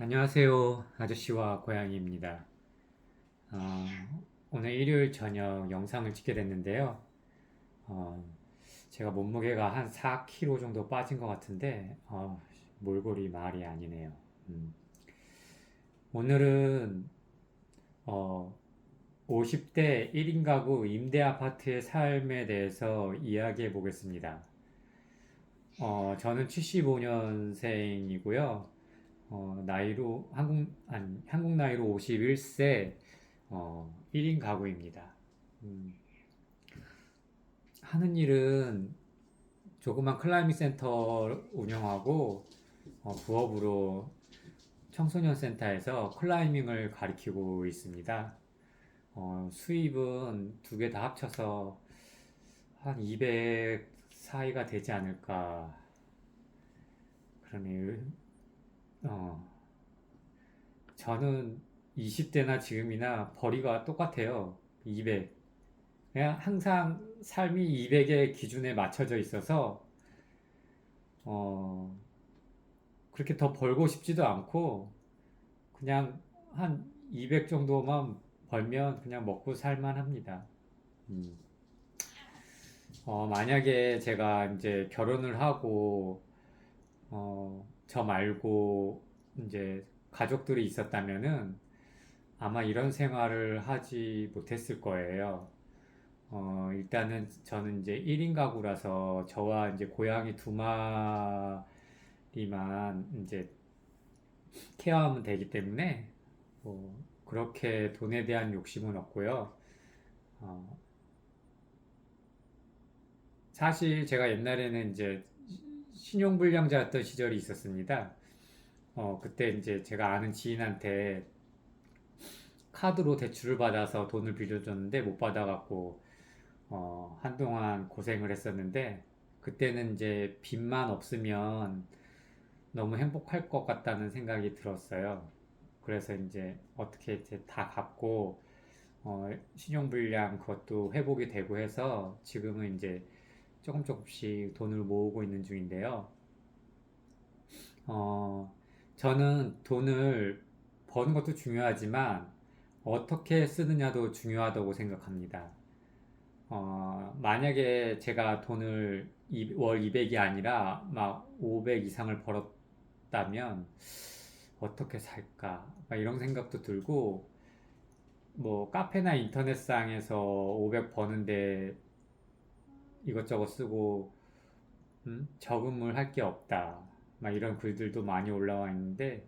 안녕하세요. 아저씨와 고양이입니다. 어, 오늘 일요일 저녁 영상을 찍게 됐는데요. 어, 제가 몸무게가 한 4kg 정도 빠진 것 같은데, 몰골이 말이 아니네요. 음, 오늘은 어, 50대 1인 가구 임대 아파트의 삶에 대해서 이야기해 보겠습니다. 저는 75년생이고요. 나이로 한국 나이로 51세 1인 가구입니다. 음, 하는 일은 조그만 클라이밍 센터 운영하고 부업으로 청소년 센터에서 클라이밍을 가리키고 있습니다. 수입은 두 개 다 합쳐서 한 200 사이가 되지 않을까 그러네요. 어, 저는 20대나 지금이나 벌이가 똑같아요. 200. 그냥 항상 삶이 200의 기준에 맞춰져 있어서 어, 그렇게 더 벌고 싶지도 않고 그냥 한 200 정도만 벌면 그냥 먹고 살만 합니다. 음. 만약에 제가 이제 결혼을 하고 저 말고 이제 가족들이 있었다면은 아마 이런 생활을 하지 못했을 거예요. 일단은 저는 이제 1인 가구라서 저와 이제 고양이 두 마리만 이제 케어하면 되기 때문에 뭐 그렇게 돈에 대한 욕심은 없고요. 어, 사실 제가 옛날에는 이제 신용불량자였던 시절이 있었습니다. 그때 이제 제가 아는 지인한테 카드로 대출을 받아서 돈을 빌려줬는데 못 받아갖고 한동안 고생을 했었는데 그때는 이제 빚만 없으면 너무 행복할 것 같다는 생각이 들었어요. 그래서 이제 어떻게 이제 다 갚고 신용불량 그것도 회복이 되고 해서 지금은 이제 조금 조금씩 돈을 모으고 있는 중인데요. 어, 저는 돈을 버는 것도 중요하지만 어떻게 쓰느냐도 중요하다고 생각합니다. 만약에 제가 돈을 월 200이 아니라 막 500 이상을 벌었다면 어떻게 살까? 막 이런 생각도 들고 뭐 카페나 인터넷상에서 500 버는데 이것저것 쓰고 저금을 할 게 없다. 막 이런 글들도 많이 올라와 있는데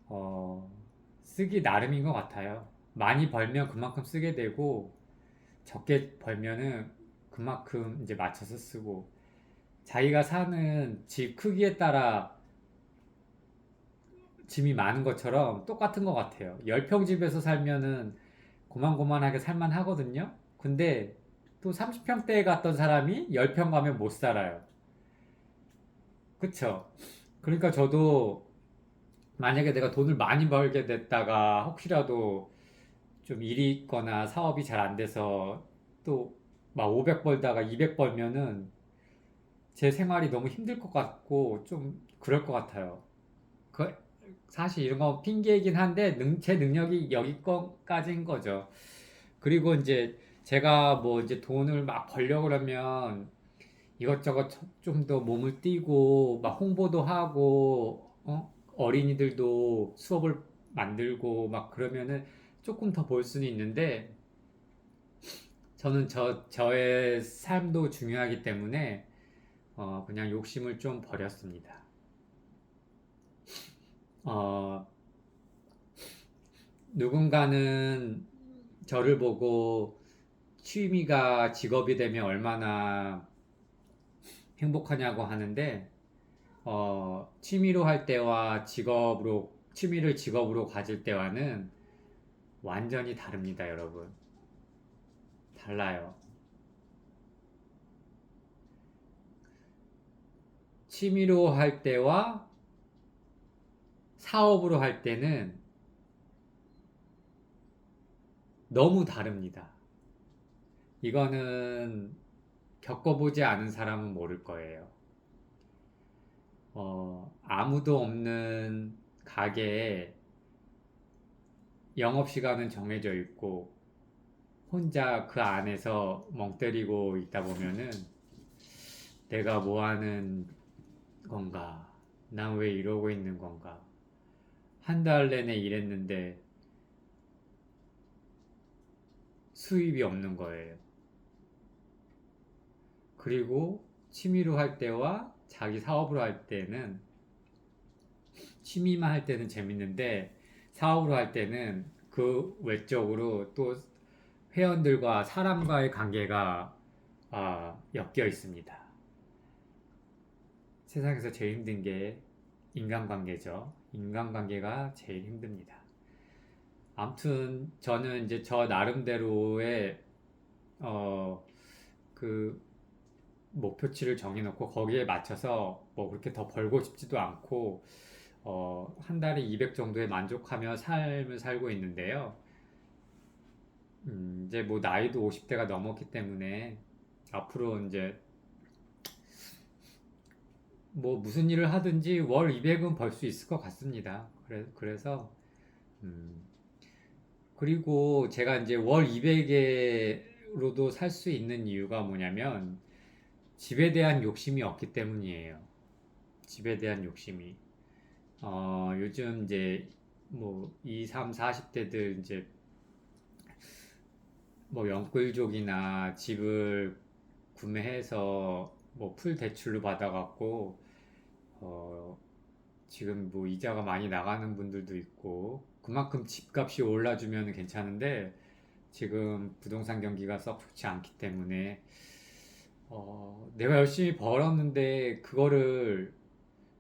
어, 쓰기 나름인 것 같아요. 많이 벌면 그만큼 쓰게 되고 적게 벌면은 그만큼 이제 맞춰서 쓰고 자기가 사는 집 크기에 따라 짐이 많은 것처럼 똑같은 것 같아요. 10평 집에서 살면은 고만고만하게 살만 하거든요. 근데 또 30평대에 갔던 사람이 10평 가면 못 살아요. 그쵸? 그러니까 저도 만약에 내가 돈을 많이 벌게 됐다가 혹시라도 좀 일이 있거나 사업이 잘 안 돼서 또 막 500 벌다가 200 벌면은 제 생활이 너무 힘들 것 같고 좀 그럴 것 같아요. 그 사실 이런 거 핑계이긴 한데 제 능력이 여기까지인 거죠. 그리고 이제 제가 뭐 이제 돈을 막 벌려고 그러면 이것저것 좀 더 몸을 띄고 막 홍보도 하고 어린이들도 수업을 만들고 막 그러면은 조금 더 벌 수는 있는데 저는 저의 삶도 중요하기 때문에 그냥 욕심을 좀 버렸습니다. 어, 누군가는 저를 보고 취미가 직업이 되면 얼마나 행복하냐고 하는데 취미로 할 때와 취미를 직업으로 가질 때와는 완전히 다릅니다, 여러분. 달라요. 취미로 할 때와 사업으로 할 때는 너무 다릅니다. 이거는 겪어보지 않은 사람은 모를 거예요. 아무도 없는 가게에 영업시간은 정해져 있고 혼자 그 안에서 멍 때리고 있다 보면은 내가 뭐 하는 건가? 난 왜 이러고 있는 건가? 한 달 내내 일했는데 수입이 없는 거예요. 그리고 취미로 할 때와 자기 사업으로 할 때는 취미만 할 때는 재밌는데 사업으로 할 때는 그 외적으로 또 회원들과 사람과의 관계가 엮여 있습니다. 세상에서 제일 힘든 게 인간관계죠. 인간관계가 제일 힘듭니다. 아무튼 저는 이제 저 나름대로의 어, 그 목표치를 정해놓고 거기에 맞춰서 뭐 그렇게 더 벌고 싶지도 않고 한 달에 200 정도에 만족하며 삶을 살고 있는데요. 이제 뭐 나이도 50대가 넘었기 때문에 앞으로 이제 뭐 무슨 일을 하든지 월 200은 벌 수 있을 것 같습니다. 그래서 음, 그리고 제가 이제 월 200으로도 살 수 있는 이유가 뭐냐면 집에 대한 욕심이 없기 때문이에요. 집에 대한 욕심이. 요즘 이제 뭐 2, 3, 40대들 이제 뭐 연끌족이나 집을 구매해서 뭐 풀 대출로 받아갖고 어, 지금 뭐 이자가 많이 나가는 분들도 있고 그만큼 집값이 올라주면 괜찮은데 지금 부동산 경기가 썩 좋지 않기 때문에 내가 열심히 벌었는데 그거를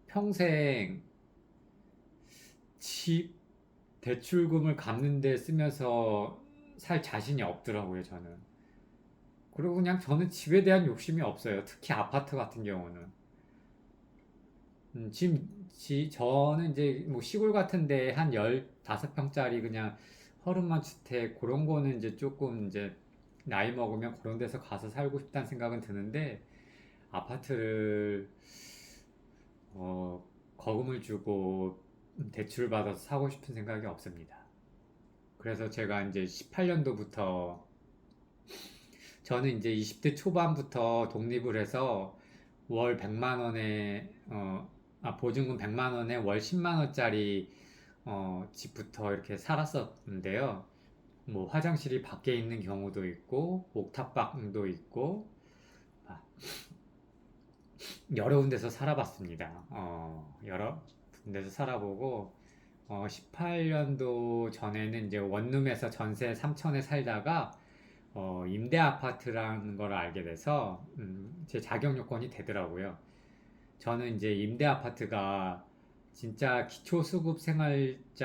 평생 집 대출금을 갚는 데 쓰면서 살 자신이 없더라고요, 저는. 그리고 그냥 저는 집에 대한 욕심이 없어요. 특히 아파트 같은 경우는. 저는 이제 뭐 시골 같은데 한 15평짜리 그냥 허름한 주택 그런 거는 이제 조금 이제 나이 먹으면 그런 데서 가서 살고 싶다는 생각은 드는데 아파트를 어, 거금을 주고 대출 받아서 사고 싶은 생각이 없습니다. 그래서 제가 이제 18년도부터 저는 이제 20대 초반부터 독립을 해서 월 100만 원에 보증금 100만 원에 월 10만 원짜리 집부터 이렇게 살았었는데요. 뭐 화장실이 밖에 있는 경우도 있고 옥탑방도 있고 아, 여러 군데서 살아봤습니다. 여러 군데서 살아보고 18년도 전에는 이제 원룸에서 전세 3천에 살다가 임대 아파트라는 걸 알게 돼서 제 자격 요건이 되더라고요. 저는 이제 임대 아파트가 진짜 기초수급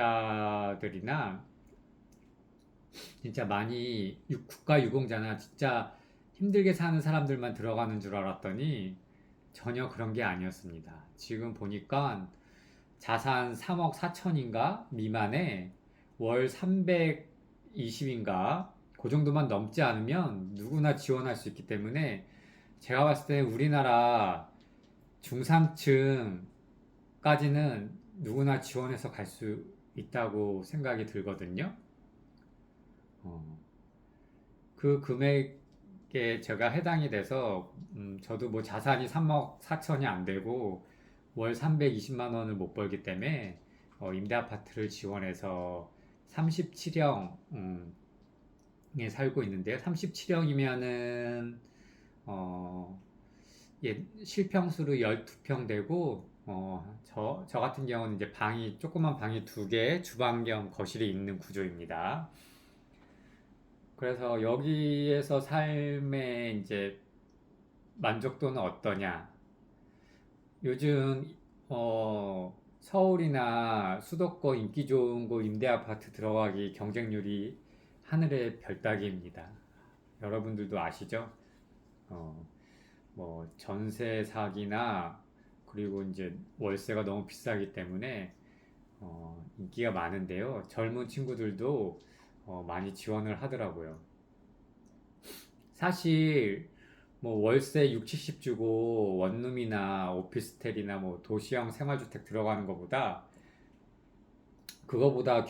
생활자들이나 진짜 많이 국가 유공자나 진짜 힘들게 사는 사람들만 들어가는 줄 알았더니 전혀 그런 게 아니었습니다. 지금 보니까 자산 3억 4천인가 미만에 월 320인가 그 정도만 넘지 않으면 누구나 지원할 수 있기 때문에 제가 봤을 때 우리나라 중산층까지는 누구나 지원해서 갈 수 있다고 생각이 들거든요. 어, 그 금액에 제가 해당이 돼서 저도 뭐 자산이 3억 4천이 안 되고 월 320만 원을 못 벌기 때문에 임대 아파트를 지원해서 37형에 살고 있는데요. 37형이면은 실평수로 12평 되고 저 같은 경우는 이제 조그만 방이 두 개, 주방 겸 거실이 있는 구조입니다. 그래서 여기에서 삶의 이제 만족도는 어떠냐? 요즘 서울이나 수도권 인기 좋은 곳 임대 아파트 들어가기 경쟁률이 하늘의 별 따기입니다. 여러분들도 아시죠? 어, 뭐 전세 사기나 그리고 이제 월세가 너무 비싸기 때문에 인기가 많은데요. 젊은 친구들도 많이 지원을 하더라고요. 사실 뭐 월세 6, 70 주고 원룸이나 오피스텔이나 뭐 도시형 생활주택 들어가는 것보다 그거보다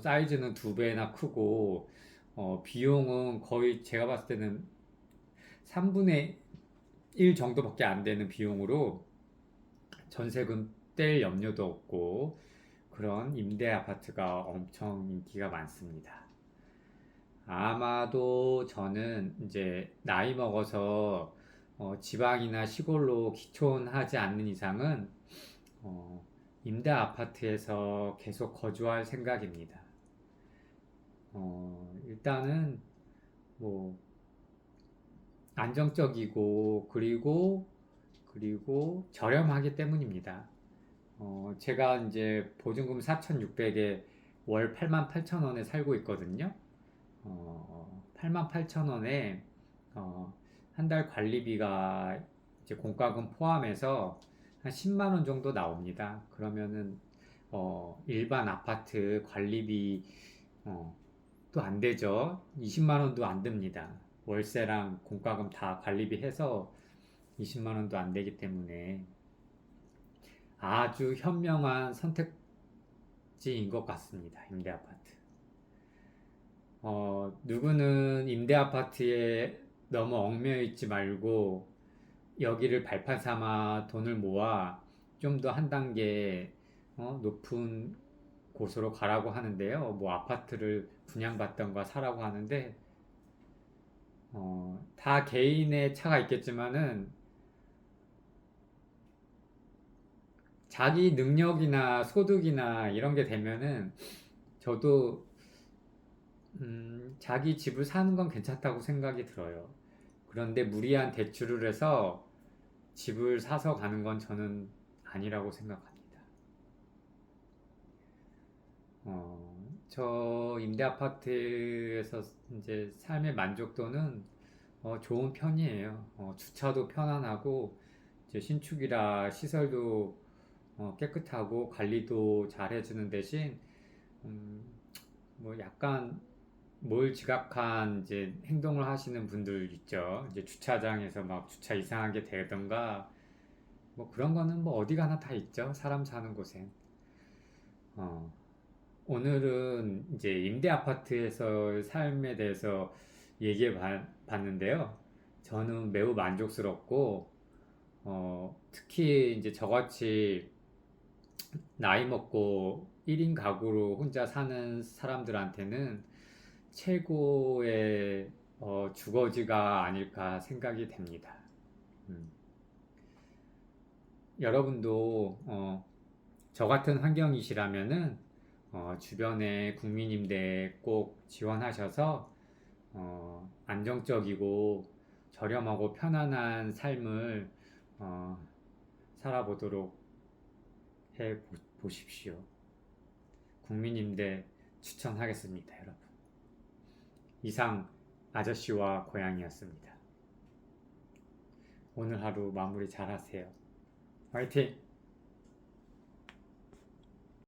사이즈는 2배나 크고, 비용은 거의 제가 봤을 때는 3분의 1 정도밖에 안 되는 비용으로 전세금 뗄 염려도 없고, 그런 임대 아파트가 엄청 인기가 많습니다. 아마도 저는 이제 나이 먹어서 지방이나 시골로 기촌하지 않는 이상은 어, 임대 아파트에서 계속 거주할 생각입니다. 일단은 뭐 안정적이고 그리고 저렴하기 때문입니다. 제가 이제 보증금 4,600에 월 88,000원에 살고 있거든요. 88,000원에 한 달 관리비가 이제 공과금 포함해서 한 10만 원 정도 나옵니다. 그러면은 일반 아파트 관리비 또 안 되죠. 20만 원도 안 듭니다. 월세랑 공과금 다 관리비 해서 20만 원도 안 되기 때문에 아주 현명한 선택지인 것 같습니다. 임대 아파트. 누구는 임대 아파트에 너무 얽매여 있지 말고 여기를 발판 삼아 돈을 모아 좀 더 한 단계 높은 곳으로 가라고 하는데요. 뭐 아파트를 분양받던가 사라고 하는데 다 개인의 차가 있겠지만은 자기 능력이나 소득이나 이런 게 되면은 저도 자기 집을 사는 건 괜찮다고 생각이 들어요. 그런데 무리한 대출을 해서 집을 사서 가는 건 저는 아니라고 생각합니다. 저 임대 아파트에서 이제 삶의 만족도는 좋은 편이에요. 주차도 편안하고 이제 신축이라 시설도 깨끗하고 관리도 잘 해주는 대신 음, 뭐 약간 뭘 지각한 이제 행동을 하시는 분들 있죠. 이제 주차장에서 막 주차 이상하게 되던가 뭐 그런 거는 뭐 어디 가나 다 있죠. 사람 사는 곳엔. 어, 오늘은 이제 임대 아파트에서 삶에 대해서 얘기해 봤는데요. 저는 매우 만족스럽고 특히 이제 저같이 나이 먹고 1인 가구로 혼자 사는 사람들한테는 최고의 주거지가 아닐까 생각이 됩니다. 음. 여러분도 저 같은 환경이시라면은 주변에 국민임대 꼭 지원하셔서 안정적이고 저렴하고 편안한 삶을 어, 살아보도록 해 보십시오. 국민임대 추천하겠습니다, 여러분. 이상 아저씨와 고양이였습니다. 오늘 하루 마무리 잘 하세요. 화이팅!